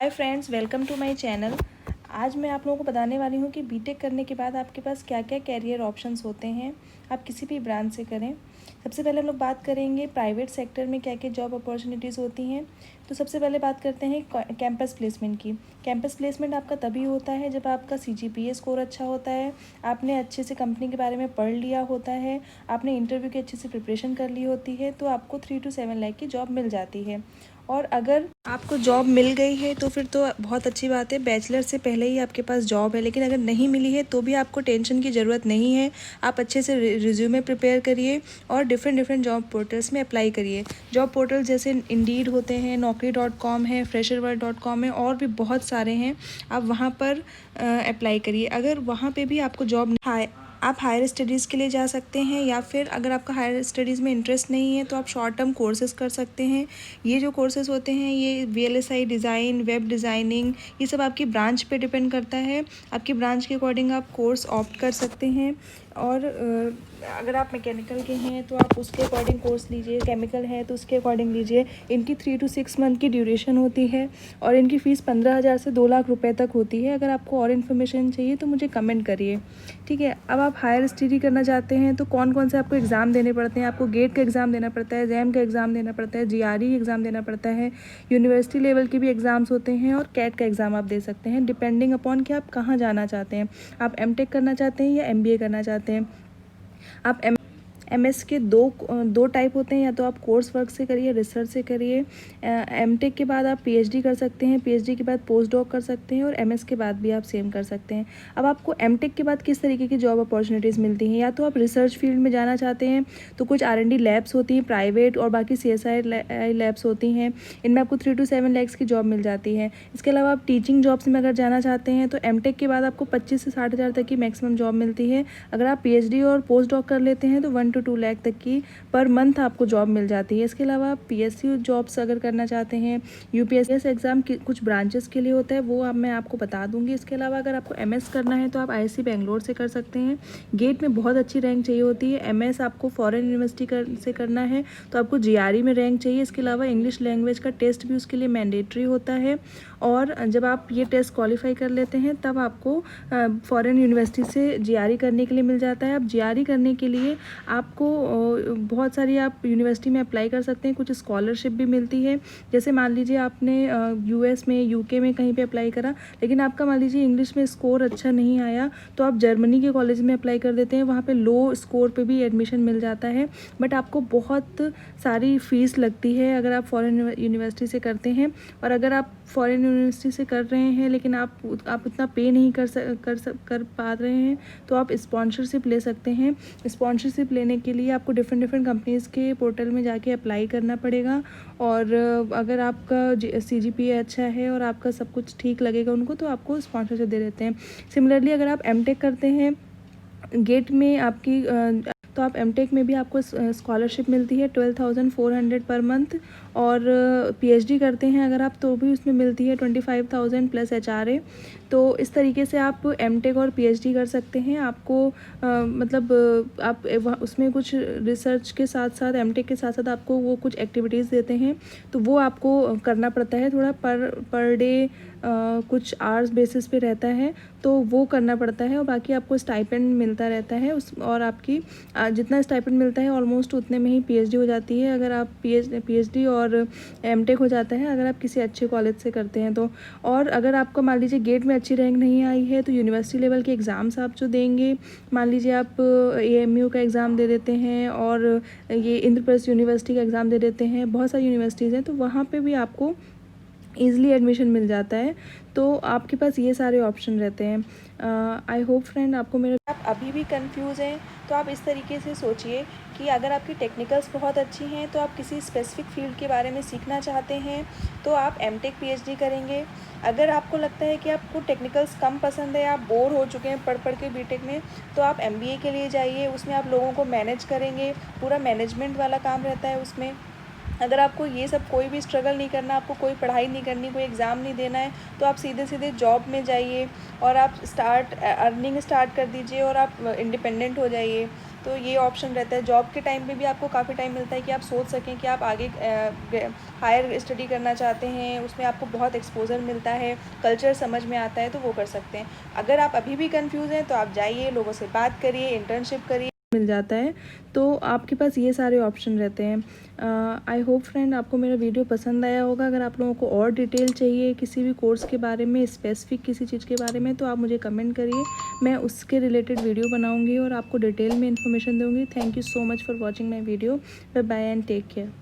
Hi friends, welcome to my channel. आज मैं आप लोगों को बताने वाली हूँ कि बीटेक करने के बाद आपके पास क्या क्या कैरियर ऑप्शंस होते हैं। आप किसी भी ब्रांच से करें। सबसे पहले हम लोग बात करेंगे प्राइवेट सेक्टर में क्या क्या जॉब अपॉर्चुनिटीज़ होती हैं। तो सबसे पहले बात करते हैं कैंपस प्लेसमेंट की। कैंपस प्लेसमेंट आपका तभी होता है जब आपका CGPA स्कोर अच्छा होता है, आपने अच्छे से कंपनी के बारे में पढ़ लिया होता है, आपने इंटरव्यू की अच्छे से प्रिपरेशन कर ली होती है, तो आपको 3 to 7 लाख की जॉब मिल जाती है। और अगर आपको जॉब मिल गई है तो फिर तो बहुत अच्छी बात है, बैचलर से पहले ही आपके पास जॉब है। लेकिन अगर नहीं मिली है तो भी आपको टेंशन की ज़रूरत नहीं है। आप अच्छे से रिज्यूमे प्रिपेयर करिए और डिफरेंट डिफरेंट जॉब पोर्टल्स में अप्लाई करिए। जॉब पोर्टल जैसे इंडीड होते हैं, naukri.com है, fresherworld.com है, और भी बहुत सारे हैं। आप वहाँ पर अप्लाई करिए। अगर वहाँ पे भी आपको जॉब आप हायर स्टडीज़ के लिए जा सकते हैं, या फिर अगर आपका हायर स्टडीज़ में इंटरेस्ट नहीं है तो आप शॉर्ट टर्म कोर्सेज़ कर सकते हैं। ये जो कोर्सेज़ होते हैं ये VLSI डिज़ाइन, वेब डिज़ाइनिंग, ये सब आपकी ब्रांच पे डिपेंड करता है। आपकी ब्रांच के अकॉर्डिंग आप कोर्स ऑप्ट कर सकते हैं। और अगर आप मैकेनिकल के हैं तो आप उसके अकॉर्डिंग कोर्स लीजिए, केमिकल है तो उसके अकॉर्डिंग लीजिए। इनकी 3 to 6 मंथ की ड्यूरेशन होती है और इनकी फ़ीस 15,000 से 2 लाख रुपए तक होती है। अगर आपको और इन्फॉर्मेशन चाहिए तो मुझे कमेंट करिए, ठीक है। अब आप हायर स्टडी करना चाहते हैं तो कौन कौन से आपको एग्ज़ाम देने पड़ते हैं। आपको गेट का एग्ज़ाम देना पड़ता है, जैम का एग्ज़ाम देना पड़ता है, GRE एग्ज़ाम देना पड़ता है, यूनिवर्सिटी लेवल के भी एग्ज़ाम्स होते हैं, और कैट का एग्ज़ाम आप दे सकते हैं, डिपेंडिंग अपॉन कि आप कहाँ जाना चाहते हैं। आप MTech करना चाहते हैं या MBA करना चाहते हैं। आप MS के दो टाइप होते हैं, या तो आप कोर्स वर्क से करिए, रिसर्च से करिए। MTech के बाद आप PhD कर सकते हैं, PhD के बाद पोस्ट डॉक कर सकते हैं, और MS के बाद भी आप सेम कर सकते हैं। अब आपको MTech के बाद किस तरीके की जॉब अपॉर्चुनिटीज़ मिलती हैं, या तो आप रिसर्च फील्ड में जाना चाहते हैं तो कुछ R&D लैब्स होती हैं प्राइवेट, और बाकी CSI लैब्स होती हैं। इनमें आपको 3 to 7 lakhs की जॉब मिल जाती है। इसके अलावा आप टीचिंग जॉब्स में अगर जाना चाहते हैं तो MTech के बाद आपको 25 से 60 हज़ार तक की मैक्सिमम जॉब मिलती है। अगर आप PhD और पोस्ट डॉक कर लेते हैं तो 1 to 2 लाख तक की पर मंथ आपको जॉब मिल जाती है। इसके अलावा आप PSU जॉब्स अगर करना चाहते हैं, UPSC एग्ज़ाम कुछ ब्रांचेस के लिए होता है, वो अब मैं आपको बता दूंगी। इसके अलावा अगर आपको MS करना है तो आप IISc बेंगलोर से कर सकते हैं। गेट में बहुत अच्छी रैंक चाहिए होती है। MS आपको फॉरेन यूनिवर्सिटी से करना है तो आपको GRE में रैंक चाहिए। इसके अलावा इंग्लिश लैंग्वेज का टेस्ट भी उसके लिए मैंडेटरी होता है, और जब आप ये टेस्ट क्वालिफाई कर लेते हैं तब आपको फॉरेन यूनिवर्सिटी से GRE करने के लिए मिल जाता है। अब GRE करने के लिए आपको बहुत सारी आप यूनिवर्सिटी में अप्लाई कर सकते हैं, कुछ स्कॉलरशिप भी मिलती है। जैसे मान लीजिए आपने US में, UK में कहीं पे अप्लाई करा, लेकिन आपका मान लीजिए इंग्लिश में स्कोर अच्छा नहीं आया, तो आप जर्मनी के कॉलेज में अप्लाई कर देते हैं। वहाँ पे लो स्कोर पे भी एडमिशन मिल जाता है, बट आपको बहुत सारी फ़ीस लगती है अगर आप फॉरेन यूनिवर्सिटी से करते हैं। और अगर आप फॉरेन यूनिवर्सिटी से कर रहे हैं लेकिन आप उतना पे नहीं कर पा रहे हैं तो आप स्पॉन्सरशिप ले सकते हैं। स्पॉन्सरशिप लेने के लिए आपको डिफरेंट डिफरेंट कंपनीज़ के पोर्टल में जाके अप्लाई करना पड़ेगा। और अगर आपका CGPA अच्छा है और आपका सब कुछ ठीक लगेगा उनको, तो आपको स्पॉन्सरशिप दे देते हैं। सिमिलरली अगर आप MTech करते हैं, गेट में आपकी तो आप MTech में भी आपको स्कॉलरशिप मिलती है 12,400 पर मंथ। और PhD करते हैं अगर आप तो भी उसमें मिलती है 25,000 प्लस HRA। तो इस तरीके से आप MTech और PhD कर सकते हैं। आपको मतलब आप उसमें कुछ रिसर्च के साथ साथ, MTech के साथ साथ आपको वो कुछ एक्टिविटीज़ देते हैं, तो वो आपको करना पड़ता है। थोड़ा पर डे कुछ आवर्स बेसिस पे रहता है, तो वो करना पड़ता है। और बाकी आपको स्टाइपेंड मिलता रहता है और आपकी जितना स्टाइपेंड मिलता है ऑलमोस्ट उतने में ही PhD हो जाती है। अगर आप PhD और MTech हो जाता है अगर आप किसी अच्छे कॉलेज से करते हैं तो। और अगर आपको मान लीजिए गेट में अच्छी रैंक नहीं आई है तो यूनिवर्सिटी लेवल के एग्ज़ाम्स आप जो देंगे, मान लीजिए आप AMU का एग्ज़ाम दे देते हैं, और ये इंद्रप्रस्थ यूनिवर्सिटी का एग्ज़ाम दे देते हैं, बहुत सारी यूनिवर्सिटीज़ हैं, तो वहाँ पे भी आपको ईज़िली एडमिशन मिल जाता है। तो आपके पास ये सारे ऑप्शन रहते हैं। आई होप फ्रेंड आपको मेरा, आप अभी भी कंफ्यूज हैं तो आप इस तरीके से सोचिए कि अगर आपकी टेक्निकल्स बहुत अच्छी हैं तो आप किसी स्पेसिफिक फील्ड के बारे में सीखना चाहते हैं तो आप MTech PhD करेंगे। अगर आपको लगता है कि आपको टेक्निकल्स कम पसंद है, आप बोर हो चुके हैं पढ़ के BTech में, तो आप MBA के लिए जाइए। उसमें आप लोगों को मैनेज करेंगे, पूरा मैनेजमेंट वाला काम रहता है उसमें। अगर आपको ये सब कोई भी स्ट्रगल नहीं करना, आपको कोई पढ़ाई नहीं करनी, कोई एग्ज़ाम नहीं देना है, तो आप सीधे सीधे जॉब में जाइए और आप अर्निंग स्टार्ट कर दीजिए और आप इंडिपेंडेंट हो जाइए। तो ये ऑप्शन रहता है। जॉब के टाइम पे भी आपको काफ़ी टाइम मिलता है कि आप सोच सकें कि आप आगे हायर स्टडी करना चाहते हैं, उसमें आपको बहुत एक्सपोज़र मिलता है, कल्चर समझ में आता है, तो वो कर सकते हैं। अगर आप अभी भी कंफ्यूज हैं तो आप जाइए, लोगों से बात करिए, इंटर्नशिप करिए, मिल जाता है। तो आपके पास ये सारे ऑप्शन रहते हैं। आई होप फ्रेंड आपको मेरा वीडियो पसंद आया होगा। अगर आप लोगों को और डिटेल चाहिए किसी भी कोर्स के बारे में, स्पेसिफिक किसी चीज़ के बारे में, तो आप मुझे कमेंट करिए, मैं उसके रिलेटेड वीडियो बनाऊंगी और आपको डिटेल में इन्फॉर्मेशन दूंगी। Thank you so much for watching my video. Bye bye and take care.